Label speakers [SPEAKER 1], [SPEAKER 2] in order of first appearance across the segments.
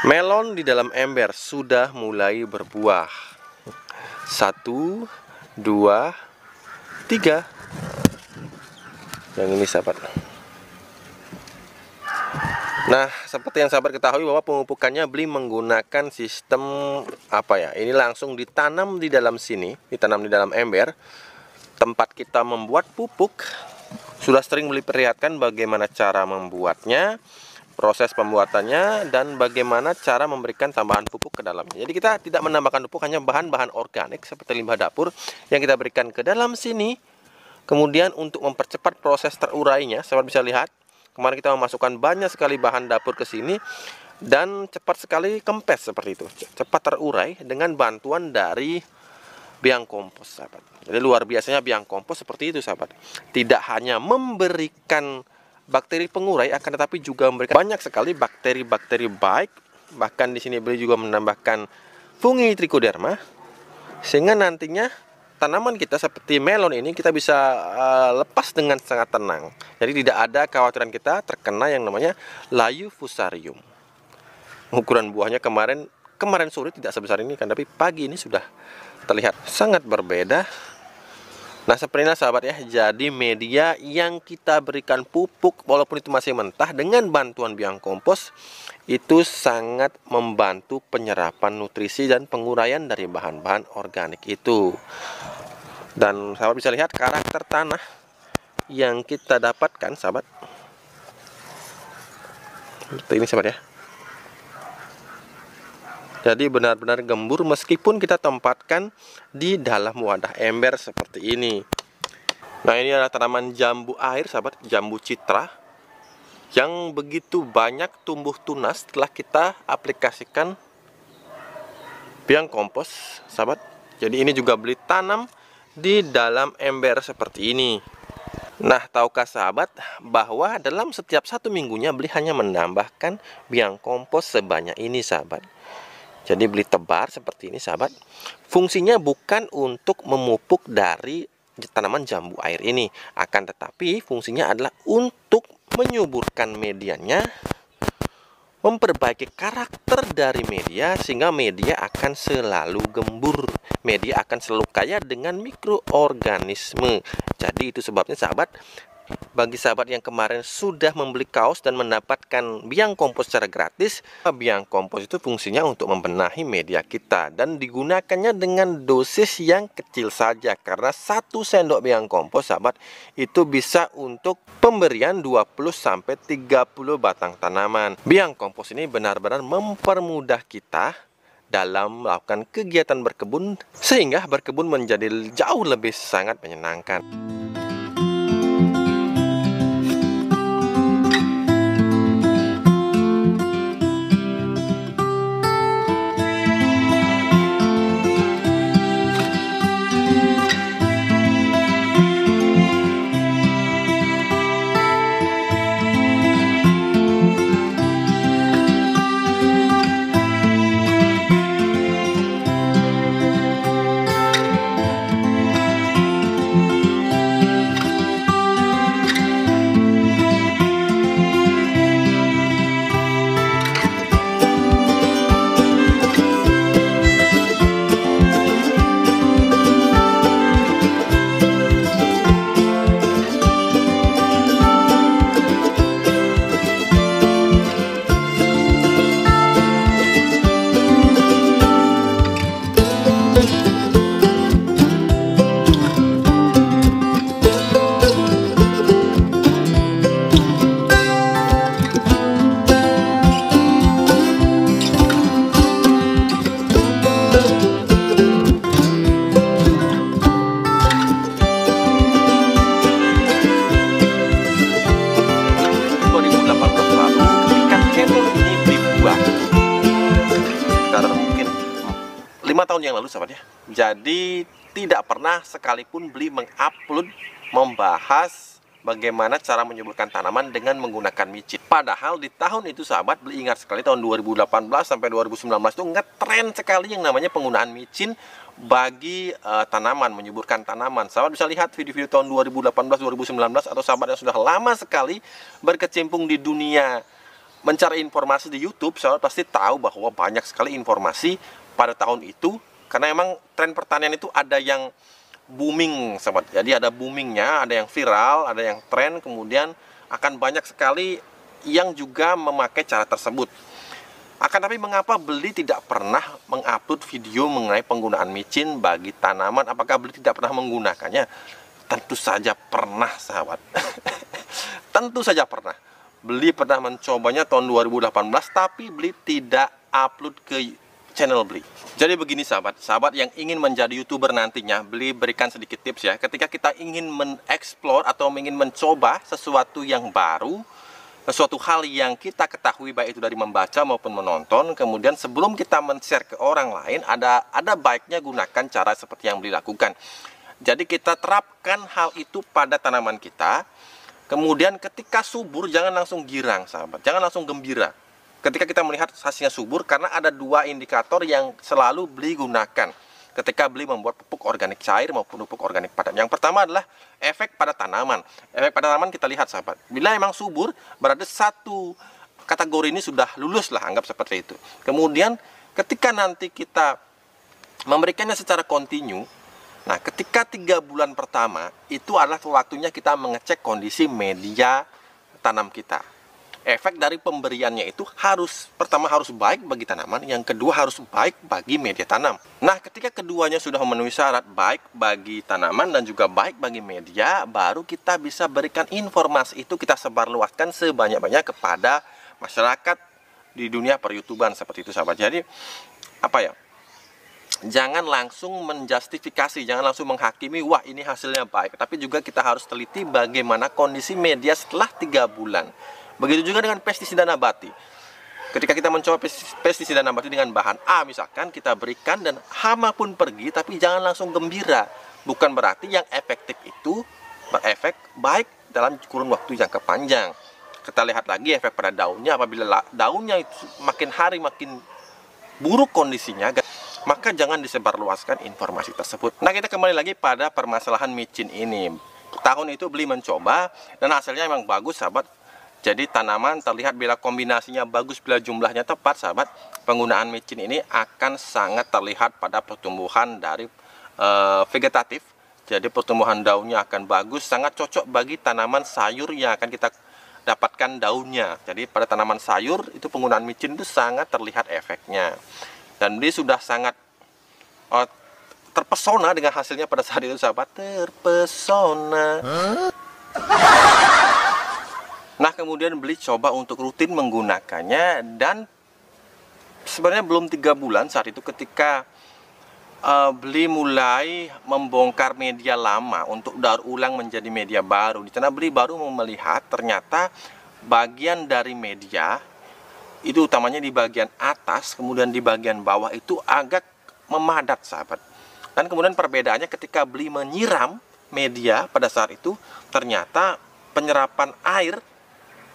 [SPEAKER 1] Melon di dalam ember sudah mulai berbuah. 1, 2, 3. Yang ini sahabat. Nah, seperti yang sahabat ketahui bahwa pemupukannya Beli menggunakan sistem ini langsung ditanam di dalam sini, ditanam di dalam ember. Tempat kita membuat pupuk. Sudah sering Beli perlihatkan bagaimana cara membuatnya, proses pembuatannya, dan bagaimana cara memberikan tambahan pupuk ke dalamnya. Jadi kita tidak menambahkan pupuk, hanya bahan-bahan organik seperti limbah dapur yang kita berikan ke dalam sini. Kemudian untuk mempercepat proses terurainya, sahabat bisa lihat, kemarin kita memasukkan banyak sekali bahan dapur ke sini dan cepat sekali kempes seperti itu. Cepat terurai dengan bantuan dari biang kompos, sahabat. Jadi luar biasanya biang kompos seperti itu, sahabat. Tidak hanya memberikan bakteri pengurai, akan tetapi juga memberikan banyak sekali bakteri-bakteri baik. Bahkan di sini Beli juga menambahkan fungi trichoderma, sehingga nantinya tanaman kita seperti melon ini kita bisa lepas dengan sangat tenang. Jadi tidak ada kekhawatiran kita terkena yang namanya layu fusarium. Ukuran buahnya kemarin sore tidak sebesar ini kan, tapi pagi ini sudah terlihat sangat berbeda. Nah, seperti ini sahabat ya. Jadi media yang kita berikan pupuk walaupun itu masih mentah, dengan bantuan biang kompos itu sangat membantu penyerapan nutrisi dan penguraian dari bahan-bahan organik itu. Dan sahabat bisa lihat karakter tanah yang kita dapatkan, sahabat. Seperti ini sahabat ya. Jadi benar-benar gembur meskipun kita tempatkan di dalam wadah ember seperti ini. Nah, ini adalah tanaman jambu air, sahabat, jambu citra, yang begitu banyak tumbuh tunas setelah kita aplikasikan biang kompos, sahabat. Jadi ini juga Beli tanam di dalam ember seperti ini. Nah, tahukah sahabat bahwa dalam setiap 1 minggunya Beli hanya menambahkan biang kompos sebanyak ini, sahabat. Jadi Beli tebar seperti ini, sahabat. Fungsinya bukan untuk memupuk dari tanaman jambu air ini, akan tetapi fungsinya adalah untuk menyuburkan medianya, memperbaiki karakter dari media sehingga media akan selalu gembur, media akan selalu kaya dengan mikroorganisme. Jadi itu sebabnya, sahabat, bagi sahabat yang kemarin sudah membeli kaos dan mendapatkan biang kompos secara gratis, biang kompos itu fungsinya untuk membenahi media kita dan digunakannya dengan dosis yang kecil saja, karena 1 sendok biang kompos, sahabat, itu bisa untuk pemberian 20-30 batang tanaman. Biang kompos ini benar-benar mempermudah kita dalam melakukan kegiatan berkebun, sehingga berkebun menjadi jauh lebih sangat menyenangkan. Tahun yang lalu, sahabat ya. Jadi tidak pernah sekalipun Beli mengupload membahas bagaimana cara menyuburkan tanaman dengan menggunakan micin. Padahal di tahun itu, sahabat, Beli ingat sekali tahun 2018 sampai 2019 itu ngetren sekali yang namanya penggunaan micin bagi tanaman, menyuburkan tanaman. Sahabat bisa lihat video-video tahun 2018, 2019, atau sahabat yang sudah lama sekali berkecimpung di dunia mencari informasi di YouTube, sahabat pasti tahu bahwa banyak sekali informasi pada tahun itu, karena emang tren pertanian itu ada yang booming, sahabat. Jadi ada boomingnya, ada yang viral, ada yang tren, kemudian akan banyak sekali yang juga memakai cara tersebut. Akan tapi mengapa Beli tidak pernah mengupload video mengenai penggunaan micin bagi tanaman? Apakah Beli tidak pernah menggunakannya? Tentu saja pernah, sahabat. Tentu saja pernah. Beli pernah mencobanya tahun 2018, tapi Beli tidak upload ke channel Beli. Jadi begini, sahabat yang ingin menjadi YouTuber nantinya, Beli berikan sedikit tips ya. Ketika kita ingin mengeksplor atau ingin mencoba sesuatu yang baru, sesuatu hal yang kita ketahui baik itu dari membaca maupun menonton, kemudian sebelum kita men-share ke orang lain, ada baiknya gunakan cara seperti yang Beli lakukan. Jadi kita terapkan hal itu pada tanaman kita. Kemudian ketika subur jangan langsung girang, sahabat. Jangan langsung gembira ketika kita melihat hasilnya subur, karena ada dua indikator yang selalu Beli gunakan ketika Beli membuat pupuk organik cair maupun pupuk organik padat. Yang pertama adalah efek pada tanaman. Efek pada tanaman kita lihat, sahabat. Bila emang subur, berarti satu kategori ini sudah lulus lah, anggap seperti itu. Kemudian ketika nanti kita memberikannya secara kontinu, nah, ketika 3 bulan pertama itu adalah waktunya kita mengecek kondisi media tanam kita. Efek dari pemberiannya itu pertama harus baik bagi tanaman, yang kedua harus baik bagi media tanam. Nah, ketika keduanya sudah memenuhi syarat baik bagi tanaman dan juga baik bagi media, baru kita bisa berikan informasi itu, kita sebarluaskan sebanyak-banyak kepada masyarakat di dunia per-YouTuban seperti itu, sahabat. Jadi apa ya? Jangan langsung menjustifikasi, jangan langsung menghakimi, wah ini hasilnya baik. Tapi juga kita harus teliti bagaimana kondisi media setelah 3 bulan. Begitu juga dengan pestisida nabati. Ketika kita mencoba pestisida nabati dengan bahan A misalkan, kita berikan dan hama pun pergi, tapi jangan langsung gembira. Bukan berarti yang efektif itu berefek baik dalam kurun waktu jangka panjang. Kita lihat lagi efek pada daunnya. Apabila daunnya itu makin hari makin buruk kondisinya, maka jangan disebarluaskan informasi tersebut. Nah, kita kembali lagi pada permasalahan micin ini. Tahun itu Beli mencoba dan hasilnya memang bagus, sahabat. Jadi tanaman terlihat bila kombinasinya bagus, bila jumlahnya tepat, sahabat, penggunaan micin ini akan sangat terlihat pada pertumbuhan dari vegetatif. Jadi pertumbuhan daunnya akan bagus, sangat cocok bagi tanaman sayur yang akan kita dapatkan daunnya. Jadi pada tanaman sayur itu penggunaan micin itu sangat terlihat efeknya. Dan Beli sudah sangat terpesona dengan hasilnya pada saat itu, sahabat. Terpesona. Nah, kemudian Beli coba untuk rutin menggunakannya, dan sebenarnya belum 3 bulan saat itu ketika Beli mulai membongkar media lama untuk daur ulang menjadi media baru. Di sana Beli baru melihat ternyata bagian dari media itu utamanya di bagian atas, kemudian di bagian bawah itu agak memadat, sahabat. Dan kemudian perbedaannya ketika Beli menyiram media pada saat itu, ternyata penyerapan air,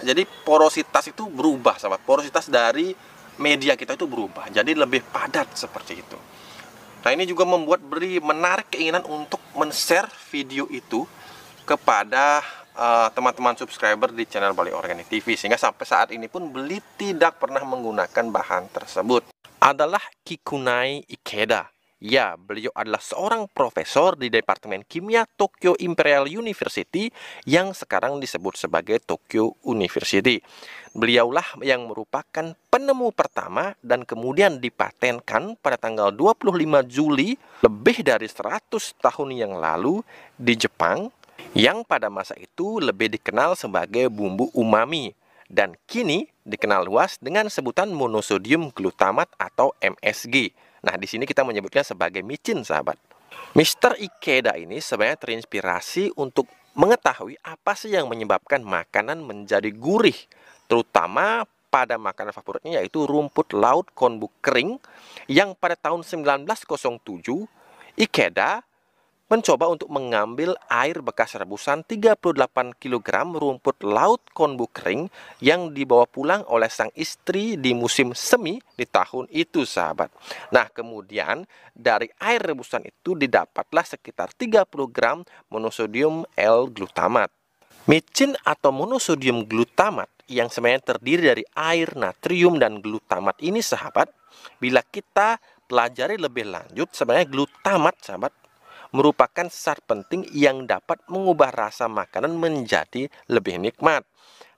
[SPEAKER 1] jadi porositas itu berubah, sahabat. Porositas dari media kita itu berubah, jadi lebih padat seperti itu. Nah, ini juga membuat Beli menarik keinginan untuk men-share video itu kepada teman-teman subscriber di channel Bali Organik TV, sehingga sampai saat ini pun Beli tidak pernah menggunakan bahan tersebut. Adalah Kikunai Ikeda. Ya, beliau adalah seorang profesor di Departemen Kimia Tokyo Imperial University yang sekarang disebut sebagai Tokyo University. Beliaulah yang merupakan penemu pertama dan kemudian dipatenkan pada tanggal 25 Juli lebih dari 100 tahun yang lalu di Jepang, yang pada masa itu lebih dikenal sebagai bumbu umami dan kini dikenal luas dengan sebutan monosodium glutamat atau MSG. Nah, di sini kita menyebutnya sebagai micin, sahabat. Mr. Ikeda ini sebenarnya terinspirasi untuk mengetahui apa sih yang menyebabkan makanan menjadi gurih, terutama pada makanan favoritnya yaitu rumput laut konbu kering, yang pada tahun 1907 Ikeda mencoba untuk mengambil air bekas rebusan 38 kg rumput laut konbu kering yang dibawa pulang oleh sang istri di musim semi di tahun itu, sahabat. Nah, kemudian dari air rebusan itu didapatlah sekitar 30 gram monosodium L-glutamat. Micin atau monosodium glutamat yang sebenarnya terdiri dari air, natrium, dan glutamat ini sahabat, bila kita pelajari lebih lanjut, sebenarnya glutamat sahabat merupakan zat penting yang dapat mengubah rasa makanan menjadi lebih nikmat.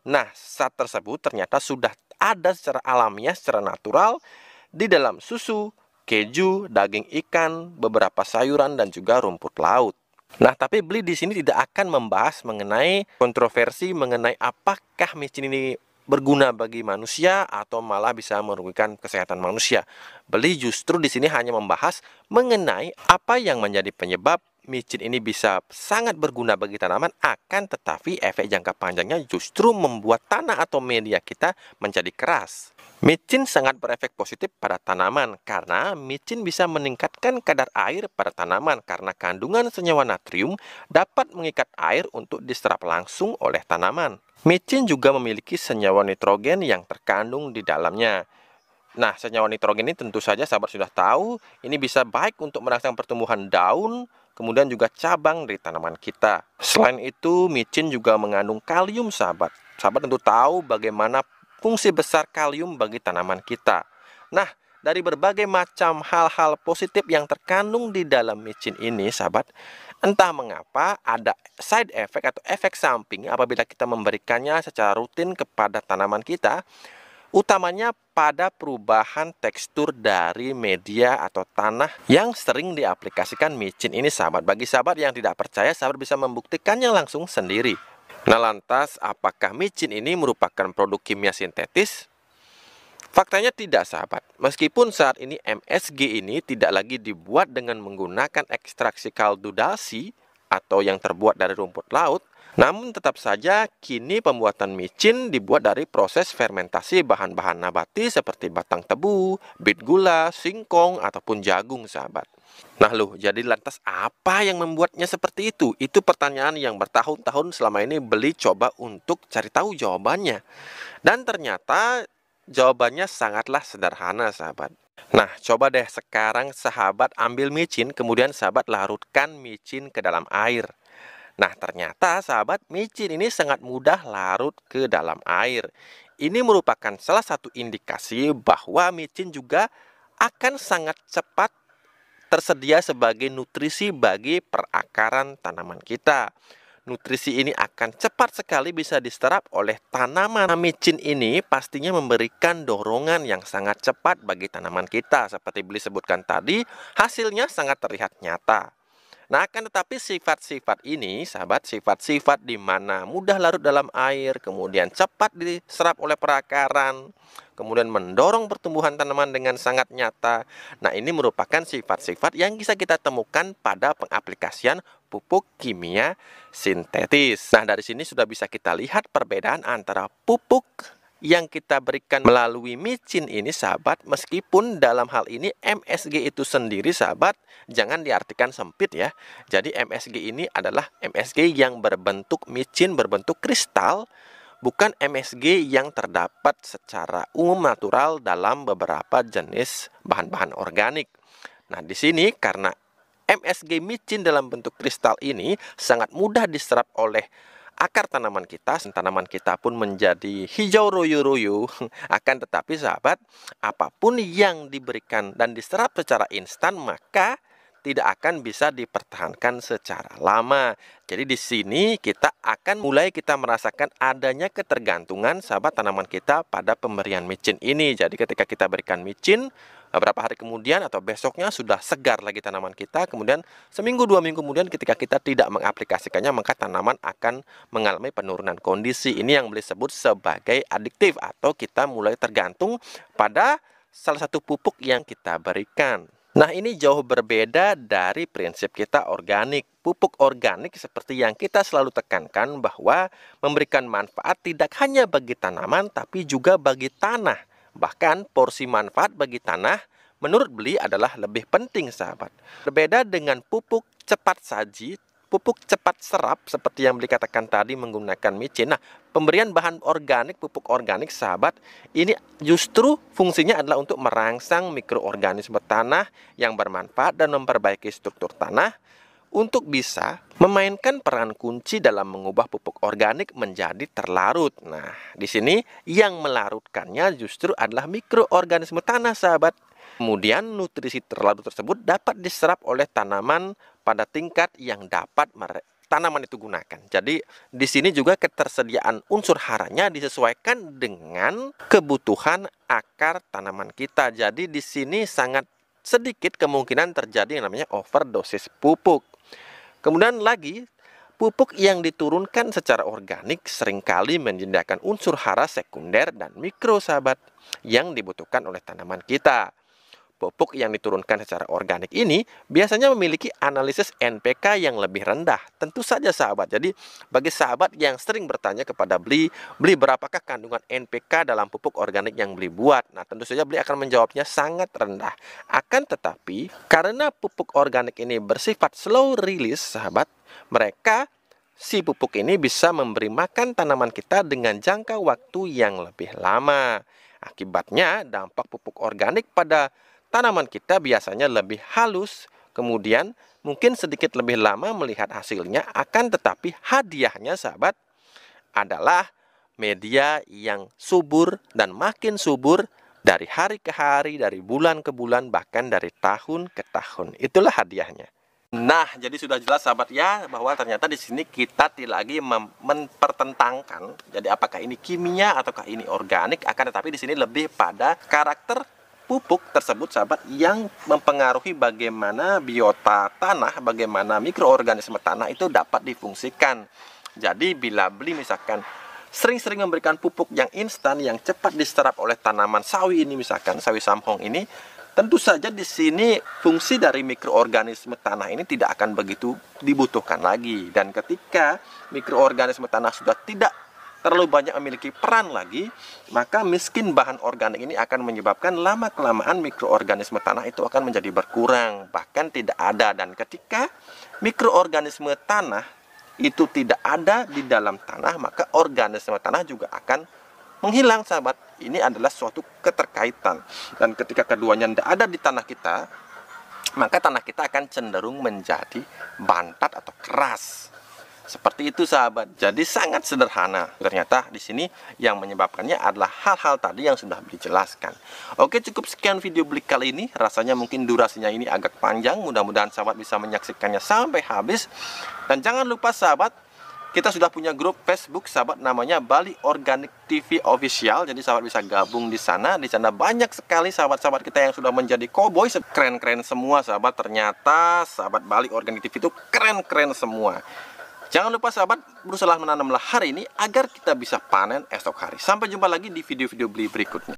[SPEAKER 1] Nah, zat tersebut ternyata sudah ada secara alamiah, secara natural di dalam susu, keju, daging ikan, beberapa sayuran, dan juga rumput laut. Nah, tapi Beli di sini tidak akan membahas mengenai kontroversi mengenai apakah micin ini berguna bagi manusia atau malah bisa merugikan kesehatan manusia. Beli justru di sini hanya membahas mengenai apa yang menjadi penyebab micin ini bisa sangat berguna bagi tanaman, akan tetapi efek jangka panjangnya justru membuat tanah atau media kita menjadi keras. Micin sangat berefek positif pada tanaman karena micin bisa meningkatkan kadar air pada tanaman karena kandungan senyawa natrium dapat mengikat air untuk diserap langsung oleh tanaman. Micin juga memiliki senyawa nitrogen yang terkandung di dalamnya. Nah, senyawa nitrogen ini tentu saja sahabat sudah tahu, ini bisa baik untuk merangsang pertumbuhan daun, kemudian juga cabang dari tanaman kita. Selain itu, micin juga mengandung kalium sahabat. Sahabat tentu tahu bagaimana fungsi besar kalium bagi tanaman kita. Nah, dari berbagai macam hal-hal positif yang terkandung di dalam micin ini, sahabat, entah mengapa ada side effect atau efek samping apabila kita memberikannya secara rutin kepada tanaman kita, utamanya pada perubahan tekstur dari media atau tanah yang sering diaplikasikan micin ini, sahabat. Bagi sahabat yang tidak percaya, sahabat bisa membuktikannya langsung sendiri. Nah, lantas apakah micin ini merupakan produk kimia sintetis? Faktanya tidak sahabat. Meskipun saat ini MSG ini tidak lagi dibuat dengan menggunakan ekstraksi kaldu dalsi atau yang terbuat dari rumput laut, namun tetap saja kini pembuatan micin dibuat dari proses fermentasi bahan-bahan nabati seperti batang tebu, bit gula, singkong, ataupun jagung sahabat. Nah loh, jadi lantas apa yang membuatnya seperti itu? Itu pertanyaan yang bertahun-tahun selama ini Beli coba untuk cari tahu jawabannya. Dan ternyata jawabannya sangatlah sederhana sahabat. Nah, coba deh sekarang sahabat ambil micin, kemudian sahabat larutkan micin ke dalam air. Nah, ternyata sahabat, micin ini sangat mudah larut ke dalam air. Ini merupakan salah satu indikasi bahwa micin juga akan sangat cepat tersedia sebagai nutrisi bagi perakaran tanaman kita. Nutrisi ini akan cepat sekali bisa diserap oleh tanaman. Micin ini pastinya memberikan dorongan yang sangat cepat bagi tanaman kita. Seperti Beli sebutkan tadi, hasilnya sangat terlihat nyata. Nah, akan tetapi sifat-sifat ini, sahabat, sifat-sifat di mana mudah larut dalam air, kemudian cepat diserap oleh perakaran, kemudian mendorong pertumbuhan tanaman dengan sangat nyata. Nah, ini merupakan sifat-sifat yang bisa kita temukan pada pengaplikasian pupuk kimia sintetis. Nah, dari sini sudah bisa kita lihat perbedaan antara pupuk yang kita berikan melalui micin ini sahabat, meskipun dalam hal ini MSG itu sendiri sahabat jangan diartikan sempit ya. Jadi MSG ini adalah MSG yang berbentuk micin, berbentuk kristal, bukan MSG yang terdapat secara umum natural dalam beberapa jenis bahan-bahan organik. Nah, di sini karena MSG micin dalam bentuk kristal ini sangat mudah diserap oleh akar tanaman kita pun menjadi hijau royo-royo. Akan tetapi sahabat, apapun yang diberikan dan diserap secara instan maka tidak akan bisa dipertahankan secara lama. Jadi di sini kita akan mulai merasakan adanya ketergantungan sahabat tanaman kita pada pemberian micin ini. Jadi ketika kita berikan micin, beberapa hari kemudian atau besoknya sudah segar lagi tanaman kita. Kemudian seminggu 2 minggu kemudian ketika kita tidak mengaplikasikannya, maka tanaman akan mengalami penurunan kondisi. Ini yang Beli sebut sebagai adiktif atau kita mulai tergantung pada salah satu pupuk yang kita berikan. Nah, ini jauh berbeda dari prinsip kita organik. Pupuk organik seperti yang kita selalu tekankan bahwa memberikan manfaat tidak hanya bagi tanaman tapi juga bagi tanah. Bahkan porsi manfaat bagi tanah menurut Beli adalah lebih penting sahabat. Berbeda dengan pupuk cepat saji, pupuk cepat serap seperti yang Beli katakan tadi menggunakan micin. Nah, pemberian bahan organik, pupuk organik sahabat, ini justru fungsinya adalah untuk merangsang mikroorganisme tanah yang bermanfaat dan memperbaiki struktur tanah untuk bisa memainkan peran kunci dalam mengubah pupuk organik menjadi terlarut. Nah, di sini yang melarutkannya justru adalah mikroorganisme tanah, sahabat. Kemudian nutrisi terlarut tersebut dapat diserap oleh tanaman pada tingkat yang dapat tanaman itu gunakan. Jadi di sini juga ketersediaan unsur haranya disesuaikan dengan kebutuhan akar tanaman kita. Jadi di sini sangat sedikit kemungkinan terjadi yang namanya overdosis pupuk. Kemudian lagi, pupuk yang diturunkan secara organik seringkali menyediakan unsur hara sekunder dan mikro, sahabat, yang dibutuhkan oleh tanaman kita. Pupuk yang diturunkan secara organik ini biasanya memiliki analisis NPK yang lebih rendah. Tentu saja, sahabat. Jadi bagi sahabat yang sering bertanya kepada Bli berapakah kandungan NPK dalam pupuk organik yang Bli buat? Nah, tentu saja Bli akan menjawabnya sangat rendah. Akan tetapi, karena pupuk organik ini bersifat slow release, sahabat, si pupuk ini bisa memberi makan tanaman kita dengan jangka waktu yang lebih lama. Akibatnya, dampak pupuk organik pada tanaman kita biasanya lebih halus, kemudian mungkin sedikit lebih lama melihat hasilnya, akan tetapi hadiahnya, sahabat, adalah media yang subur dan makin subur dari hari ke hari, dari bulan ke bulan, bahkan dari tahun ke tahun. Itulah hadiahnya. Nah, jadi sudah jelas, sahabat, ya, bahwa ternyata di sini kita tidak lagi mempertentangkan jadi apakah ini kimia ataukah ini organik, akan tetapi di sini lebih pada karakter pupuk tersebut, sahabat, yang mempengaruhi bagaimana biota tanah, bagaimana mikroorganisme tanah itu dapat difungsikan. Jadi bila Bli misalkan sering-sering memberikan pupuk yang instan, yang cepat diserap oleh tanaman sawi ini, misalkan sawi samhong ini, tentu saja di sini fungsi dari mikroorganisme tanah ini tidak akan begitu dibutuhkan lagi. Dan ketika mikroorganisme tanah sudah tidak terlalu banyak memiliki peran lagi, maka miskin bahan organik ini akan menyebabkan lama-kelamaan mikroorganisme tanah itu akan menjadi berkurang, bahkan tidak ada. Dan ketika mikroorganisme tanah itu tidak ada di dalam tanah, maka organisme tanah juga akan menghilang, sahabat. Ini adalah suatu keterkaitan. Dan ketika keduanya tidak ada di tanah kita, maka tanah kita akan cenderung menjadi bantat atau keras. Seperti itu, sahabat. Jadi sangat sederhana. Ternyata di sini yang menyebabkannya adalah hal-hal tadi yang sudah dijelaskan. Oke, cukup sekian video Bli kali ini. Rasanya mungkin durasinya ini agak panjang. Mudah-mudahan sahabat bisa menyaksikannya sampai habis. Dan jangan lupa, sahabat, kita sudah punya grup Facebook, sahabat, namanya Bali Organic TV Official. Jadi sahabat bisa gabung di sana. Di sana banyak sekali sahabat-sahabat kita yang sudah menjadi cowboy. Keren-keren semua, sahabat. Ternyata sahabat Bali Organic TV itu keren-keren semua. Jangan lupa, sahabat, berusaha menanamlah hari ini agar kita bisa panen esok hari. Sampai jumpa lagi di video-video Bli berikutnya.